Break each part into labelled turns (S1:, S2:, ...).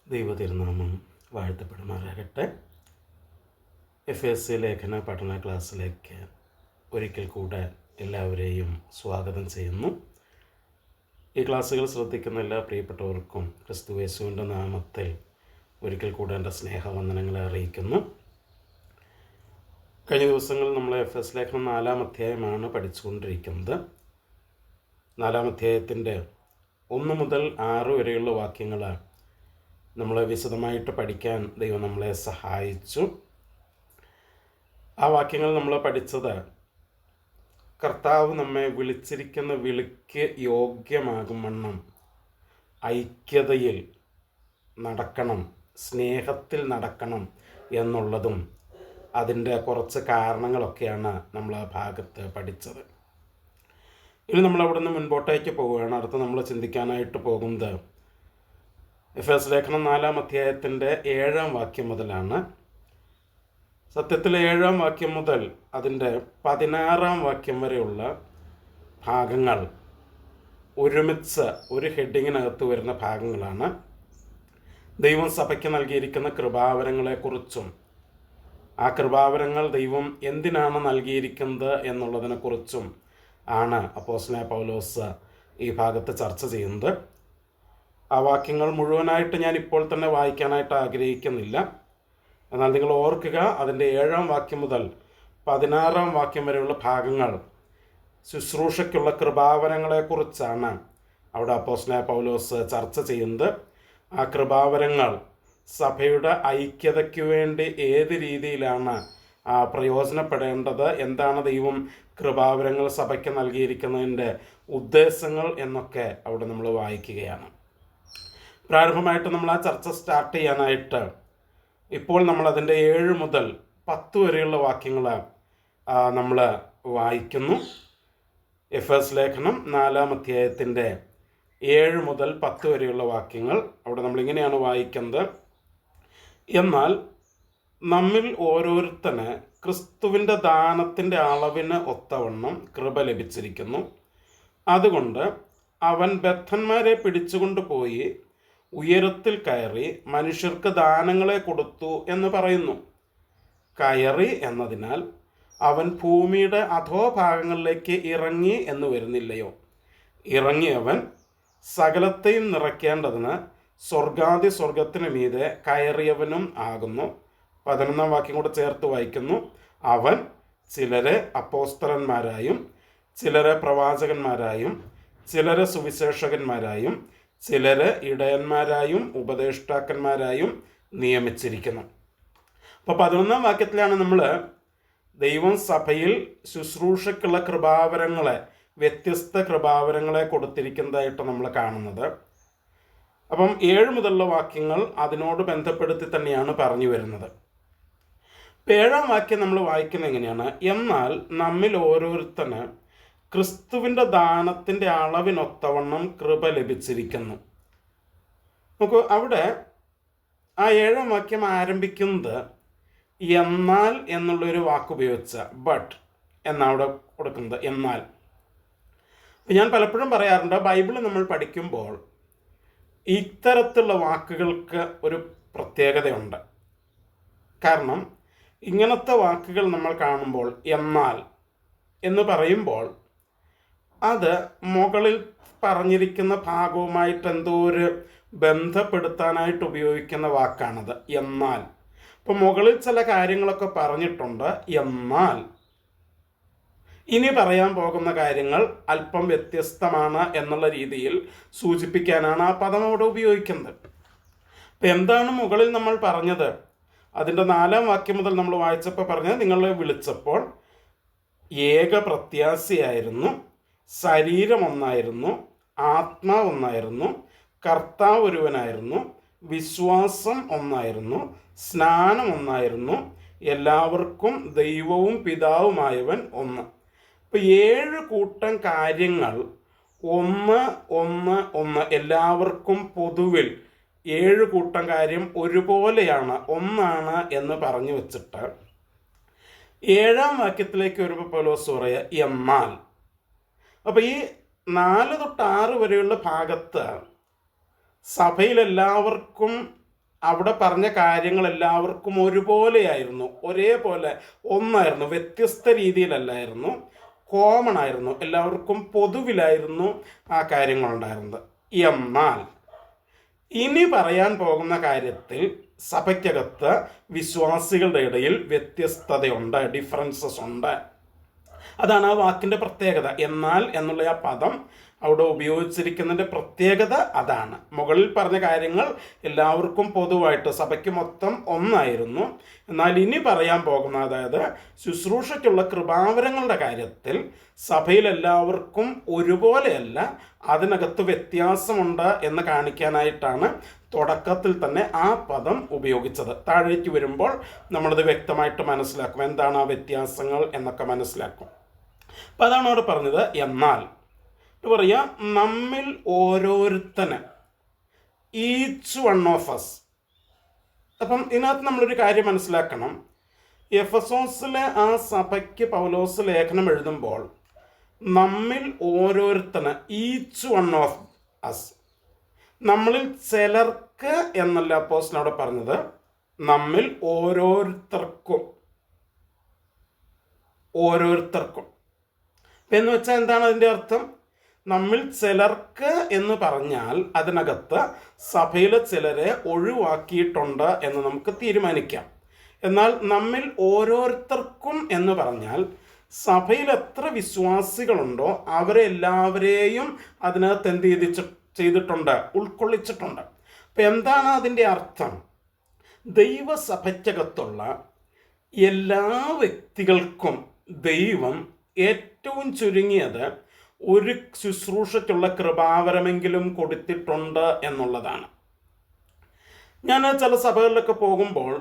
S1: ദൈവതിരുനാമം വാഴ്ത്തപ്പെടുമാറാകട്ടെ. FSC ലേഖന പഠന ക്ലാസ്സിലേക്ക് ഒരിക്കൽ കൂടെ എല്ലാവരെയും സ്വാഗതം ചെയ്യുന്നു. ഈ ക്ലാസ്സുകൾ ശ്രദ്ധിക്കുന്ന എല്ലാ പ്രിയപ്പെട്ടവർക്കും ക്രിസ്തു യേശുവിൻ്റെ നാമത്തിൽ ഒരിക്കൽ കൂടെ എൻ്റെ സ്നേഹവന്ദനങ്ങളെ അറിയിക്കുന്നു. കഴിഞ്ഞ ദിവസങ്ങളിൽ നമ്മൾ FS ലേഖനം 4-ാം അധ്യായമാണ് പഠിച്ചുകൊണ്ടിരിക്കുന്നത്. 4-ാം അധ്യായത്തിൻ്റെ 1 മുതൽ 6 വരെയുള്ള വാക്യങ്ങൾ നമ്മൾ വിശദമായിട്ട് പഠിക്കാൻ ദൈവം നമ്മളെ സഹായിച്ചു. ആ വാക്യങ്ങൾ നമ്മൾ പഠിച്ചത് കർത്താവ് നമ്മെ വിളിച്ചിരിക്കുന്ന വിളിക്ക് യോഗ്യമാകും വണ്ണം ഐക്യതയിൽ നടക്കണം, സ്നേഹത്തിൽ നടക്കണം എന്നുള്ളതും അതിൻ്റെ കുറച്ച് കാരണങ്ങളൊക്കെയാണ് നമ്മൾ ആ ഭാഗത്ത് പഠിച്ചത്. ഇനി നമ്മൾ അവിടെ നിന്ന് മുൻപോട്ടേക്ക് പോവുകയാണ്. അടുത്ത് നമ്മൾ ചിന്തിക്കാനായിട്ട് പോകുന്നത് FS ലേഖനം 4-ാം അധ്യായത്തിൻ്റെ 7-ാം വാക്യം മുതലാണ്. സത്യത്തിൽ 7-ാം വാക്യം മുതൽ അതിൻ്റെ 16-ാം വാക്യം വരെയുള്ള ഭാഗങ്ങൾ ഒരുമിച്ച് ഒരു ഹെഡിങ്ങിനകത്ത് വരുന്ന ഭാഗങ്ങളാണ്. ദൈവം സഭയ്ക്ക് നൽകിയിരിക്കുന്ന കൃപാവരങ്ങളെക്കുറിച്ചും ആ കൃപാവരങ്ങൾ ദൈവം എന്തിനാണ് നൽകിയിരിക്കുന്നത് എന്നുള്ളതിനെക്കുറിച്ചും ആണ് അപ്പോസ്തലനായ പൗലോസ് ഈ ഭാഗത്ത് ചർച്ച ചെയ്യുന്നത്. ആ വാക്യങ്ങൾ മുഴുവനായിട്ട് ഞാൻ ഇപ്പോൾ തന്നെ വായിക്കാനായിട്ട് ആഗ്രഹിക്കുന്നില്ല. എന്നാൽ നിങ്ങൾ ഓർക്കുക, അതിൻ്റെ 7-ാം വാക്യം മുതൽ 16-ാം വാക്യം വരെയുള്ള ഭാഗങ്ങൾ ശുശ്രൂഷയ്ക്കുള്ള കൃപാവരങ്ങളെക്കുറിച്ചാണ് അവിടെ അപ്പോസ്തലനായ പൗലോസ് ചർച്ച ചെയ്യുന്നത്. ആ കൃപാവരങ്ങൾ സഭയുടെ ഐക്യതയ്ക്ക് വേണ്ടി ഏത് രീതിയിലാണ് പ്രയോജനപ്പെടേണ്ടത്, എന്താണ് ദൈവം കൃപാവരങ്ങൾ സഭയ്ക്ക് നൽകിയിരിക്കുന്നതിൻ്റെ ഉദ്ദേശങ്ങൾ എന്നൊക്കെ അവിടെ നമ്മൾ വായിക്കുകയാണ്. പ്രാരംഭമായിട്ട് നമ്മൾ ആ ചർച്ച സ്റ്റാർട്ട് ചെയ്യാനായിട്ട് ഇപ്പോൾ നമ്മൾ അതിൻ്റെ 7 മുതൽ 10 വരെയുള്ള വാക്യങ്ങൾ നമ്മൾ വായിക്കുന്നു. FS ലേഖനം 4-ാം അധ്യായത്തിൻ്റെ 7 മുതൽ 10 വരെയുള്ള വാക്യങ്ങൾ അവിടെ നമ്മളിങ്ങനെയാണ് വായിക്കുന്നത്. എന്നാൽ നമ്മിൽ ഓരോരുത്തന് ക്രിസ്തുവിൻ്റെ ദാനത്തിൻ്റെ അളവിന് ഒത്തവണ്ണം കൃപ ലഭിച്ചിരിക്കുന്നു. അതുകൊണ്ട് അവൻ ബദ്ധന്മാരെ പിടിച്ചുകൊണ്ട് പോയി ഉയരത്തിൽ കയറി മനുഷ്യർക്ക് ദാനങ്ങളെ കൊടുത്തു എന്ന് പറയുന്നു. കയറി എന്നതിനാൽ അവൻ ഭൂമിയുടെ അധോഭാഗങ്ങളിലേക്ക് ഇറങ്ങി എന്ന് വരുന്നില്ലയോ? ഇറങ്ങിയവൻ സകലത്തെയും നിറയ്ക്കേണ്ടതിന് സ്വർഗാദി സ്വർഗത്തിന് മീതെ കയറിയവനും ആകുന്നു. 11-ാം വാക്യം കൂടെ ചേർത്ത് വായിക്കുന്നു. അവൻ ചിലരെ അപ്പോസ്തലന്മാരായും ചിലരെ പ്രവാചകന്മാരായും ചിലരെ സുവിശേഷകന്മാരായും ചിലരെ ഇടയന്മാരായും ഉപദേഷ്ടാക്കന്മാരായും നിയമിച്ചിരിക്കുന്നു. അപ്പോൾ 11-ാം വാക്യത്തിലാണ് നമ്മൾ ദൈവം സഭയിൽ ശുശ്രൂഷയ്ക്കുള്ള കൃപാവരങ്ങളെ, വ്യത്യസ്ത കൃപാവരങ്ങളെ കൊടുത്തിരിക്കുന്നതായിട്ട് നമ്മൾ കാണുന്നത്. അപ്പം 7 മുതലുള്ള വാക്യങ്ങൾ അതിനോട് ബന്ധപ്പെടുത്തി തന്നെയാണ് പറഞ്ഞു വരുന്നത്. 7-ാം വാക്യം നമ്മൾ വായിക്കുന്നത് എങ്ങനെയാണ്? എന്നാൽ നമ്മിൽ ഓരോരുത്തന് ക്രിസ്തുവിൻ്റെ ദാനത്തിൻ്റെ അളവിനൊത്തവണ്ണം കൃപ ലഭിച്ചിരിക്കുന്നു. നമുക്ക് അവിടെ ആ 7-ാം വാക്യം ആരംഭിക്കുന്നത് എന്നാൽ എന്നുള്ളൊരു വാക്കുപയോഗിച്ച ബട്ട് എന്നവിടെ കൊടുക്കുന്നത്. എന്നാൽ ഞാൻ പലപ്പോഴും പറയാറുണ്ട്, ബൈബിൾ നമ്മൾ പഠിക്കുമ്പോൾ ഇത്തരത്തിലുള്ള വാക്കുകൾക്ക് ഒരു പ്രത്യേകതയുണ്ട്. കാരണം ഇങ്ങനത്തെ വാക്കുകൾ നമ്മൾ കാണുമ്പോൾ എന്നാൽ എന്ന് പറയുമ്പോൾ അത് മുകളിൽ പറഞ്ഞിരിക്കുന്ന ഭാഗവുമായിട്ട് എന്തോ ഒരു ബന്ധപ്പെടുത്താനായിട്ട് ഉപയോഗിക്കുന്ന വാക്കാണത് എന്നാൽ. ഇപ്പം മുകളിൽ ചില കാര്യങ്ങളൊക്കെ പറഞ്ഞിട്ടുണ്ട്, എന്നാൽ ഇനി പറയാൻ പോകുന്ന കാര്യങ്ങൾ അല്പം വ്യത്യസ്തമാണ് എന്നുള്ള രീതിയിൽ സൂചിപ്പിക്കാനാണ് ആ പദം അവിടെ ഉപയോഗിക്കുന്നത്. അപ്പം എന്താണ് മുകളിൽ നമ്മൾ പറഞ്ഞത്? അതിൻ്റെ 4-ാം വാക്യം മുതൽ നമ്മൾ വായിച്ചപ്പോൾ പറഞ്ഞത്, നിങ്ങളെ വിളിച്ചപ്പോൾ ഏക പ്രത്യാശയായിരുന്നു, ശരീരം ഒന്നായിരുന്നു, ആത്മാവ് ഒന്നായിരുന്നു, കർത്താവ് ഒരുവനായിരുന്നു, വിശ്വാസം ഒന്നായിരുന്നു, സ്നാനം ഒന്നായിരുന്നു, എല്ലാവർക്കും ദൈവവും പിതാവുമായവൻ ഒന്ന്. ഇപ്പം 7 കൂട്ടം കാര്യങ്ങൾ ഒന്ന് ഒന്ന് ഒന്ന് എല്ലാവർക്കും പൊതുവിൽ 7 കൂട്ടം കാര്യം ഒരുപോലെയാണ്, ഒന്നാണ് എന്ന് പറഞ്ഞു വെച്ചിട്ട് 7-ാം വാക്യത്തിലേക്ക് വരുമ്പോൾ പൗലോസ് പറയുക എന്നാൽ. അപ്പോൾ ഈ 4 തൊട്ട് 6 വരെയുള്ള ഭാഗത്ത് സഭയിലെല്ലാവർക്കും അവിടെ പറഞ്ഞ കാര്യങ്ങൾ എല്ലാവർക്കും ഒരുപോലെയായിരുന്നു, ഒരേപോലെ ഒന്നായിരുന്നു, വ്യത്യസ്ത രീതിയിലല്ലായിരുന്നു, കോമൺ ആയിരുന്നു, എല്ലാവർക്കും പൊതുവിലായിരുന്നു ആ കാര്യങ്ങളുണ്ടായിരുന്നത്. എന്നാൽ ഇനി പറയാൻ പോകുന്ന കാര്യത്തിൽ സഭയ്ക്കകത്ത് വിശ്വാസികളുടെ ഇടയിൽ വ്യത്യസ്തതയുണ്ട്, ഡിഫറൻസസ് ഉണ്ട്. അതാണ് ആ വാക്കിൻ്റെ പ്രത്യേകത. എന്നാൽ എന്നുള്ള ആ പദം അവിടെ ഉപയോഗിച്ചിരിക്കുന്നതിൻ്റെ പ്രത്യേകത അതാണ്. മുകളിൽ പറഞ്ഞ കാര്യങ്ങൾ എല്ലാവർക്കും പൊതുവായിട്ട് സഭയ്ക്ക് മൊത്തം ഒന്നായിരുന്നു. എന്നാൽ ഇനി പറയാൻ പോകുന്ന, അതായത് ശുശ്രൂഷയ്ക്കുള്ള കൃപാവരങ്ങളുടെ കാര്യത്തിൽ സഭയിൽ എല്ലാവർക്കും ഒരുപോലെയല്ല, അതിനകത്ത് വ്യത്യാസമുണ്ട് എന്ന് കാണിക്കാനായിട്ടാണ് തുടക്കത്തിൽ തന്നെ ആ പദം ഉപയോഗിച്ചത്. താഴേക്ക് വരുമ്പോൾ നമ്മളത് വ്യക്തമായിട്ട് മനസ്സിലാക്കും, എന്താണ് ആ വ്യത്യാസങ്ങൾ എന്നൊക്കെ മനസ്സിലാക്കും. അപ്പം അതാണ് അവിടെ പറഞ്ഞത്. എന്നാൽ പറയാ, നമ്മിൽ ഓരോരുത്തന്, ഈച്ച് വൺ ഓഫ് അസ്. അപ്പം ഇതിനകത്ത് നമ്മളൊരു കാര്യം മനസ്സിലാക്കണം. എഫെസോസിലെ ആ സഭയ്ക്ക് പൗലോസ് ലേഖനം എഴുതുമ്പോൾ നമ്മിൽ ഓരോരുത്തന്, ഈച്ച് വൺ ഓഫ് അസ്, നമ്മളിൽ ചിലർക്ക് എന്നല്ല അപ്പോസ്തലൻ അവിടെ പറഞ്ഞത്, നമ്മിൽ ഓരോരുത്തർക്കും. എന്ന് വെച്ചാൽ എന്താണ് അതിൻ്റെ അർത്ഥം? നമ്മിൽ ചിലർക്ക് എന്ന് പറഞ്ഞാൽ അതിനകത്ത് സഭയിലെ ചിലരെ ഒഴിവാക്കിയിട്ടുണ്ട് എന്ന് നമുക്ക് തീരുമാനിക്കാം. എന്നാൽ നമ്മിൽ ഓരോരുത്തർക്കും എന്ന് പറഞ്ഞാൽ സഭയിൽ എത്ര വിശ്വാസികളുണ്ടോ അവരെല്ലാവരെയും അതിനകത്ത് എന്ത് ചെയ്തിട്ടുണ്ട്, ഉൾക്കൊള്ളിച്ചിട്ടുണ്ട്. അപ്പം എന്താണ് അതിൻ്റെ അർത്ഥം? ദൈവസഭയ്ക്കകത്തുള്ള എല്ലാ വ്യക്തികൾക്കും ദൈവം ഏറ്റവും ചുരുങ്ങിയത് ഒരു ശുശ്രൂഷയ്ക്കുള്ള കൃപാവരമെങ്കിലും കൊടുത്തിട്ടുണ്ട് എന്നുള്ളതാണ്. ഞാൻ ചില സഭകളിലൊക്കെ പോകുമ്പോൾ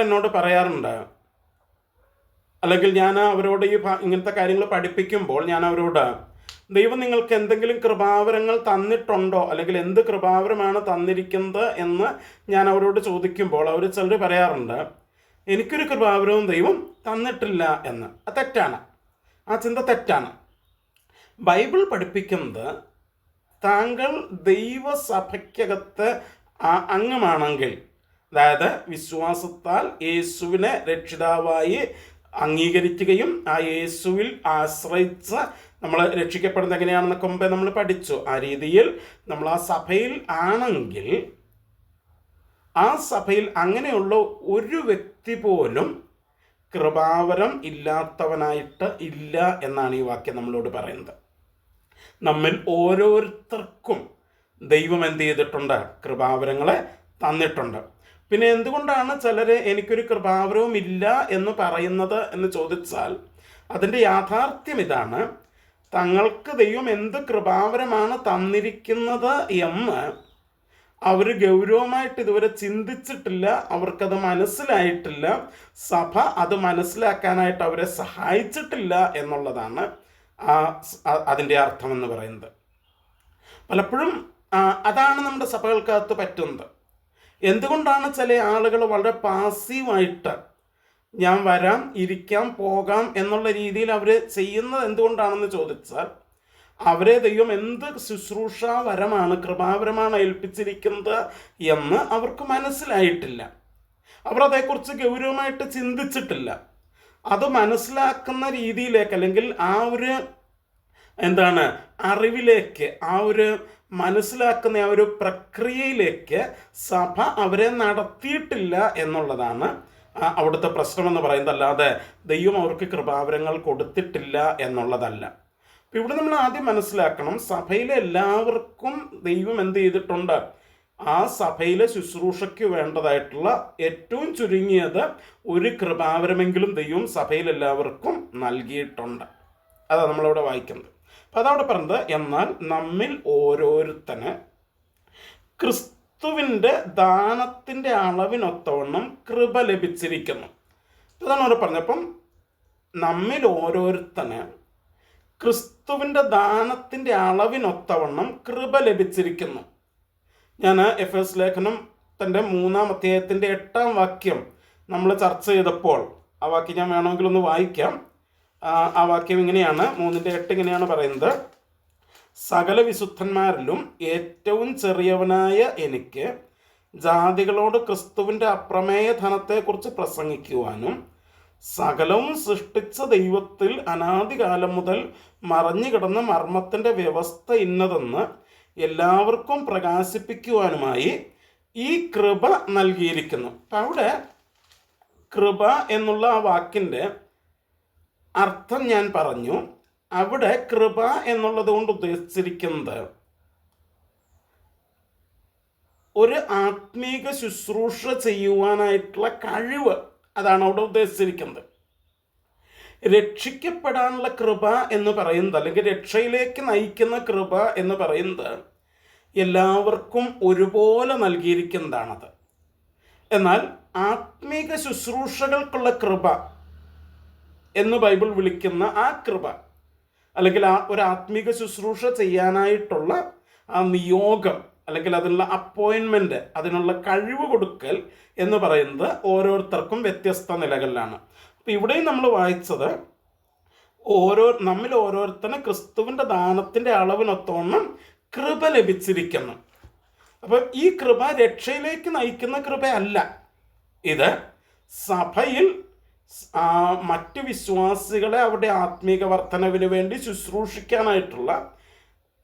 S1: എന്നോട് പറയാറുണ്ട്, അല്ലെങ്കിൽ ഞാൻ അവരോട് ഇങ്ങനത്തെ കാര്യങ്ങൾ പഠിപ്പിക്കുമ്പോൾ ഞാൻ അവരോട്, ദൈവം നിങ്ങൾക്ക് എന്തെങ്കിലും കൃപാവരങ്ങൾ തന്നിട്ടുണ്ടോ, അല്ലെങ്കിൽ എന്ത് കൃപാവരമാണ് തന്നിരിക്കുന്നത് എന്ന് ഞാൻ അവരോട് ചോദിക്കുമ്പോൾ അവർ ചിലർ പറയാറുണ്ട്, എനിക്കൊരു കൃപാവരവും ദൈവം തന്നിട്ടില്ല എന്ന്. അത് തെറ്റാണ്, ആ ചിന്ത തെറ്റാണ്. ബൈബിൾ പഠിപ്പിക്കുന്നത് താങ്കൾ ദൈവസഭയ്ക്കകത്ത് അംഗമാണെങ്കിൽ, അതായത് വിശ്വാസത്താൽ യേശുവിനെ രക്ഷിതാവായി അംഗീകരിക്കുകയും ആ യേശുവിൽ ആശ്രയിച്ച് നമ്മൾ രക്ഷിക്കപ്പെടുന്നത് എങ്ങനെയാണെന്നൊക്കെ മുമ്പേ നമ്മൾ പഠിച്ചു. ആ രീതിയിൽ നമ്മൾ ആ സഭയിൽ ആണെങ്കിൽ, ആ സഭയിൽ അങ്ങനെയുള്ള ഒരു വ്യക്തി പോലും കൃപാവരം ഇല്ലാത്തവനായിട്ട് ഇല്ല എന്നാണ് ഈ വാക്യം നമ്മളോട് പറയുന്നത്. നമ്മിൽ ഓരോരുത്തർക്കും ദൈവം എന്ത് ചെയ്തിട്ടുണ്ട്, കൃപാവരങ്ങളെ തന്നിട്ടുണ്ട്. പിന്നെ എന്തുകൊണ്ടാണ് ചിലർ എനിക്കൊരു കൃപാവരവും ഇല്ല എന്ന് പറയുന്നത് എന്ന് ചോദിച്ചാൽ അതിൻ്റെ യാഥാർത്ഥ്യം ഇതാണ്, തങ്ങൾക്ക് ദൈവം എന്ത് കൃപാവരമാണ് തന്നിരിക്കുന്നത് എന്ന് അവർ ഗൗരവമായിട്ട് ഇതുവരെ ചിന്തിച്ചിട്ടില്ല, അവർക്കത് മനസ്സിലായിട്ടില്ല, സഭ അത് മനസ്സിലാക്കാനായിട്ട് അവരെ സഹായിച്ചിട്ടില്ല എന്നുള്ളതാണ് അതിൻ്റെ അർത്ഥം എന്ന് പറയുന്നത്. പലപ്പോഴും അതാണ് നമ്മുടെ സഭകൾക്കകത്ത് പറ്റുന്നത്. എന്തുകൊണ്ടാണ് ചില ആളുകൾ വളരെ പാസീവായിട്ട് ഞാൻ വരാം, ഇരിക്കാം, പോകാം എന്നുള്ള രീതിയിൽ അവർ ചെയ്യുന്നത് എന്തുകൊണ്ടാണെന്ന് ചോദിച്ചാൽ, അവരെ ദൈവം എന്ത് ശുശ്രൂഷ വരമാണ്, കൃപാവരമാണ് ഏൽപ്പിച്ചിരിക്കുന്നത് എന്ന് അവർക്ക് മനസ്സിലായിട്ടില്ല. അവർ അതേക്കുറിച്ച് ഗൗരവമായിട്ട് ചിന്തിച്ചിട്ടില്ല. അത് മനസ്സിലാക്കുന്ന രീതിയിലേക്ക്, അല്ലെങ്കിൽ ആ ഒരു അറിവിലേക്ക്, ആ ഒരു മനസ്സിലാക്കുന്ന ആ ഒരു പ്രക്രിയയിലേക്ക് സഭ അവരെ നടത്തിയിട്ടില്ല എന്നുള്ളതാണ് അവിടുത്തെ പ്രശ്നമെന്ന് പറയുന്നത്. അല്ലാതെ ദൈവം അവർക്ക് കൃപാവരങ്ങൾ കൊടുത്തിട്ടില്ല എന്നുള്ളതല്ല. അപ്പം ഇവിടെ നമ്മൾ ആദ്യം മനസ്സിലാക്കണം, സഭയിലെ എല്ലാവർക്കും ദൈവം എന്ത് ചെയ്തിട്ടുണ്ട്, ആ സഭയിലെ ശുശ്രൂഷയ്ക്ക് വേണ്ടതായിട്ടുള്ള ഏറ്റവും ചുരുങ്ങിയത് ഒരു കൃപാവരമെങ്കിലും ദൈവം സഭയിൽ എല്ലാവർക്കും നൽകിയിട്ടുണ്ട്. അതാണ് നമ്മളിവിടെ വായിക്കുന്നത്. അപ്പം അതവിടെ പറഞ്ഞത്, എന്നാൽ നമ്മിൽ ഓരോരുത്തന് ക്രിസ്തുവിൻ്റെ ദാനത്തിൻ്റെ അളവിനൊത്തവണ്ണം കൃപ ലഭിച്ചിരിക്കുന്നു. അതാണ് അവിടെ പറഞ്ഞപ്പം നമ്മിൽ ഓരോരുത്തന് ക്രിസ്തുവിൻ്റെ ദാനത്തിൻ്റെ അളവിനൊത്തവണ്ണം കൃപ ലഭിച്ചിരിക്കുന്നു. ഞാൻ എഫേസ് ലേഖനം 3-ാം അധ്യായത്തിൻ്റെ 8-ാം വാക്യം നമ്മൾ ചർച്ച ചെയ്തപ്പോൾ ആ വാക്യം ഞാൻ വേണമെങ്കിൽ ഒന്ന് വായിക്കാം. ആ വാക്യം ഇങ്ങനെയാണ്, 3:8 ഇങ്ങനെയാണ് പറയുന്നത്, സകല വിശുദ്ധന്മാരിലും ഏറ്റവും ചെറിയവനായ എനിക്ക് ജാതികളോട് ക്രിസ്തുവിൻ്റെ അപ്രമേയ ധനത്തെക്കുറിച്ച് പ്രസംഗിക്കുവാനും സകലവും സൃഷ്ടിച്ച ദൈവത്തിൽ അനാദികാലം മുതൽ മറഞ്ഞു കിടന്ന മർമ്മത്തിൻ്റെ വ്യവസ്ഥ ഇന്നതെന്ന് എല്ലാവർക്കും പ്രകാശിപ്പിക്കുവാനുമായി ഈ കൃപ നൽകിയിരിക്കുന്നു. അപ്പം അവിടെ കൃപ എന്നുള്ള ആ വാക്കിൻ്റെ അർത്ഥം ഞാൻ പറഞ്ഞു. അവിടെ കൃപ എന്നുള്ളത് കൊണ്ട് ഉദ്ദേശിച്ചിരിക്കുന്നത് ഒരു ആത്മീക ശുശ്രൂഷ ചെയ്യുവാനായിട്ടുള്ള കഴിവ്, അതാണ് അവിടെ ഉദ്ദേശിച്ചിരിക്കുന്നത്. രക്ഷിക്കപ്പെടാനുള്ള കൃപ എന്ന് പറയുന്നത്, അല്ലെങ്കിൽ രക്ഷയിലേക്ക് നയിക്കുന്ന കൃപ എന്ന് പറയുന്നത് എല്ലാവർക്കും ഒരുപോലെ നൽകിയിരിക്കുന്നതാണത്. എന്നാൽ ആത്മീക ശുശ്രൂഷകൾക്കുള്ള കൃപ എന്ന് ബൈബിൾ വിളിക്കുന്ന ആ കൃപ, അല്ലെങ്കിൽ ഒരു ആത്മീക ശുശ്രൂഷ ചെയ്യാനായിട്ടുള്ള ആ നിയോഗം, അല്ലെങ്കിൽ അതിനുള്ള അപ്പോയിൻമെൻറ്റ്, അതിനുള്ള കഴിവ് കൊടുക്കൽ എന്ന് പറയുന്നത് ഓരോരുത്തർക്കും വ്യത്യസ്ത നിലകളിലാണ്. അപ്പം ഇവിടെയും നമ്മൾ വായിച്ചത് നമ്മിൽ ഓരോരുത്തരും ക്രിസ്തുവിൻ്റെ ദാനത്തിൻ്റെ അളവിനൊത്തോണം കൃപ ലഭിച്ചിരിക്കുന്നു. അപ്പം ഈ കൃപ രക്ഷയിലേക്ക് നയിക്കുന്ന കൃപയല്ല. ഇത് സഭയിൽ മറ്റു വിശ്വാസികളെ അവരുടെ ആത്മീക വർധനവിന് വേണ്ടി ശുശ്രൂഷിക്കാനായിട്ടുള്ള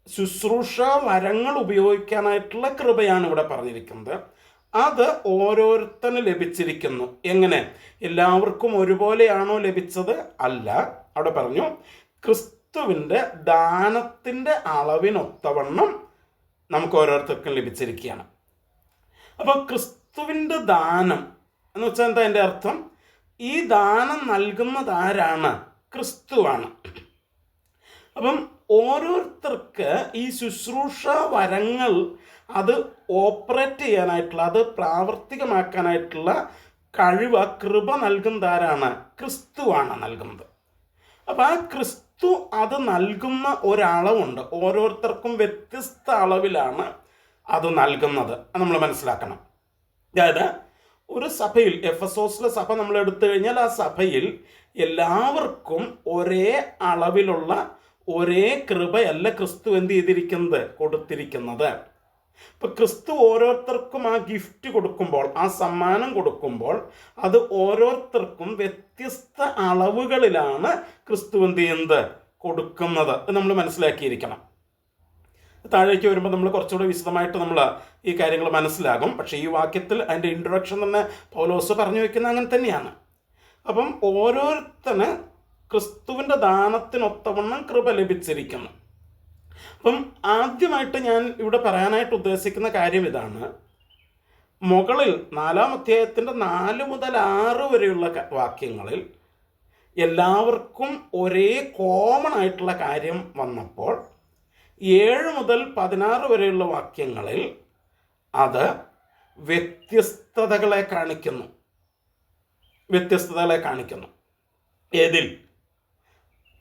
S1: ശുശ്രൂഷ വരങ്ങൾ ഉപയോഗിക്കാനായിട്ടുള്ള കൃപയാണ് ഇവിടെ പറഞ്ഞിരിക്കുന്നത്. അത് ഓരോരുത്തന് ലഭിച്ചിരിക്കുന്നു. എങ്ങനെ? എല്ലാവർക്കും ഒരുപോലെയാണോ ലഭിച്ചത്? അല്ല. അവിടെ പറഞ്ഞു ക്രിസ്തുവിൻ്റെ ദാനത്തിൻ്റെ അളവിനൊത്തവണ്ണം നമുക്ക് ഓരോരുത്തർക്കും ലഭിച്ചിരിക്കുകയാണ്. അപ്പോൾ ക്രിസ്തുവിൻ്റെ ദാനം എന്ന് വെച്ചാൽ എന്താ എൻ്റെ അർത്ഥം? ഈ ദാനം നൽകുന്നത് ആരാണ്? ക്രിസ്തുവാണ്. അപ്പം ഓരോരുത്തർക്ക് ഈ ശുശ്രൂഷ വരങ്ങൾ അത് ഓപ്പറേറ്റ് ചെയ്യാനായിട്ടുള്ള, അത് പ്രാവർത്തികമാക്കാനായിട്ടുള്ള കഴിവ്, കൃപ നൽകുന്നത് ആരാണ്? ക്രിസ്തുവാണ് നൽകുന്നത്. അപ്പം ആ ക്രിസ്തു അത് നൽകുന്ന ഒരളവുണ്ട്. ഓരോരുത്തർക്കും വ്യത്യസ്ത അളവിലാണ് അത് നൽകുന്നത്. നമ്മൾ മനസ്സിലാക്കണം. അതായത് ഒരു സഭയിൽ, എഫെസോസിലെ സഭ നമ്മൾ എടുത്തു കഴിഞ്ഞാൽ ആ സഭയിൽ എല്ലാവർക്കും ഒരേ അളവിലുള്ള ഒരേ കൃപയല്ല ക്രിസ്തു എന്ത് ചെയ്തിരിക്കുന്നത്? കൊടുത്തിരിക്കുന്നത്. ഇപ്പം ക്രിസ്തു ഓരോരുത്തർക്കും ആ ഗിഫ്റ്റ് കൊടുക്കുമ്പോൾ, ആ സമ്മാനം കൊടുക്കുമ്പോൾ, അത് ഓരോരുത്തർക്കും വ്യത്യസ്ത അളവുകളിലാണ് ക്രിസ്തു എന്ത് ചെയ്യുന്നത്? കൊടുക്കുന്നത്. നമ്മൾ മനസ്സിലാക്കിയിരിക്കണം. താഴേക്ക് വരുമ്പോൾ നമ്മൾ കുറച്ചുകൂടി വിശദമായിട്ട് നമ്മൾ ഈ കാര്യങ്ങൾ മനസ്സിലാകും. പക്ഷേ ഈ വാക്യത്തിൽ അതിൻ്റെ ഇൻട്രൊഡക്ഷൻ തന്നെ പൗലോസ് പറഞ്ഞു വയ്ക്കുന്നത് അങ്ങനെ തന്നെയാണ്. അപ്പം ഓരോരുത്തന് ക്രിസ്തുവിൻ്റെ ദാനത്തിനൊത്തവണ്ണം കൃപ ലഭിച്ചിരിക്കുന്നു. അപ്പം ആദ്യമായിട്ട് ഞാൻ ഇവിടെ പറയാനായിട്ട് ഉദ്ദേശിക്കുന്ന കാര്യം ഇതാണ്. മുകളിൽ 4-ാം അധ്യായത്തിൻ്റെ 4 മുതൽ 6 വരെയുള്ള വാക്യങ്ങളിൽ എല്ലാവർക്കും ഒരേ കോമൺ ആയിട്ടുള്ള കാര്യം വന്നപ്പോൾ 7 മുതൽ 16 വരെയുള്ള വാക്യങ്ങളിൽ അത് വ്യത്യസ്തതകളെ കാണിക്കുന്നു. ഏതിൽ?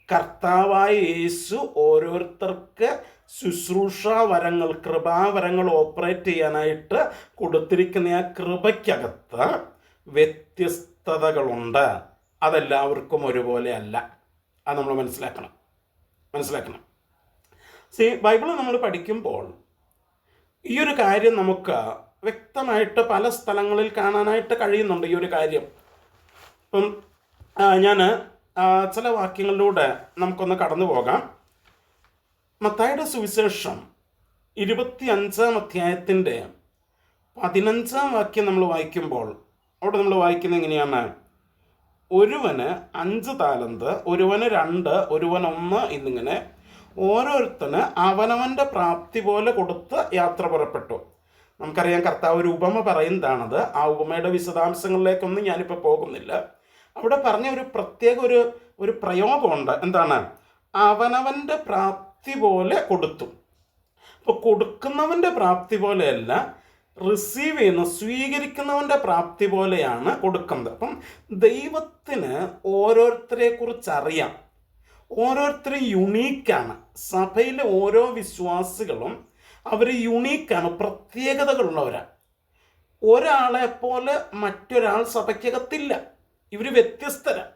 S1: കർത്താവായ യേശു ഓരോരുത്തർക്ക് ശുശ്രൂഷാ വരങ്ങൾ, കൃപാവരങ്ങൾ ഓപ്പറേറ്റ് ചെയ്യാനായിട്ട് കൊടുത്തിരിക്കുന്ന ആ കൃപയ്ക്കകത്ത് വ്യത്യസ്തതകളുണ്ട്. അതെല്ലാവർക്കും ഒരുപോലെ അല്ല. അത് നമ്മൾ മനസ്സിലാക്കണം. ബൈബിൾ നമ്മൾ പഠിക്കുമ്പോൾ ഈ ഒരു കാര്യം നമുക്ക് വ്യക്തമായിട്ട് പല സ്ഥലങ്ങളിൽ കാണാനായിട്ട് കഴിയുന്നുണ്ട്. ഈ ഒരു കാര്യം ഇപ്പം ഞാൻ ചില വാക്യങ്ങളിലൂടെ നമുക്കൊന്ന് കടന്നു പോകാം. മത്തായിയുടെ സുവിശേഷം 25-ാം അധ്യായത്തിൻ്റെ 15-ാം വാക്യം നമ്മൾ വായിക്കുമ്പോൾ അവിടെ നമ്മൾ വായിക്കുന്നത് എങ്ങനെയാണ്? ഒരുവന് 5 താലന്ത്, ഒരുവന് 2, ഒരുവന് 1 എന്നിങ്ങനെ ഓരോരുത്തന് അവനവൻ്റെ പ്രാപ്തി പോലെ കൊടുത്ത് യാത്ര പുറപ്പെട്ടു. നമുക്കറിയാം കർത്താവ് ഒരു ഉപമ പറയുന്നതാണത്. ആ ഉപമയുടെ വിശദാംശങ്ങളിലേക്കൊന്നും ഞാനിപ്പോൾ പോകുന്നില്ല. അവിടെ പറഞ്ഞ ഒരു പ്രത്യേക ഒരു പ്രയോഗമുണ്ട്. എന്താണ്? അവനവൻ്റെ പ്രാപ്തി പോലെ കൊടുത്തു. അപ്പോൾ കൊടുക്കുന്നവൻ്റെ പ്രാപ്തി പോലെയല്ല, റിസീവ് ചെയ്യുന്ന, സ്വീകരിക്കുന്നവൻ്റെ പ്രാപ്തി പോലെയാണ് കൊടുക്കുന്നത്. അപ്പം ദൈവത്തിന് ഓരോരുത്തരെ കുറിച്ച് അറിയാം. ഓരോരുത്തരും യുണീക്കാണ്. സഭയിലെ ഓരോ വിശ്വാസികളും അവർ യുണീക്കാണ്, പ്രത്യേകതകളുള്ളവരാണ്. ഒരാളെ പോലെ മറ്റൊരാൾ സഭയ്ക്കകത്തില്ല. ഇവർ വ്യത്യസ്തരാണ്.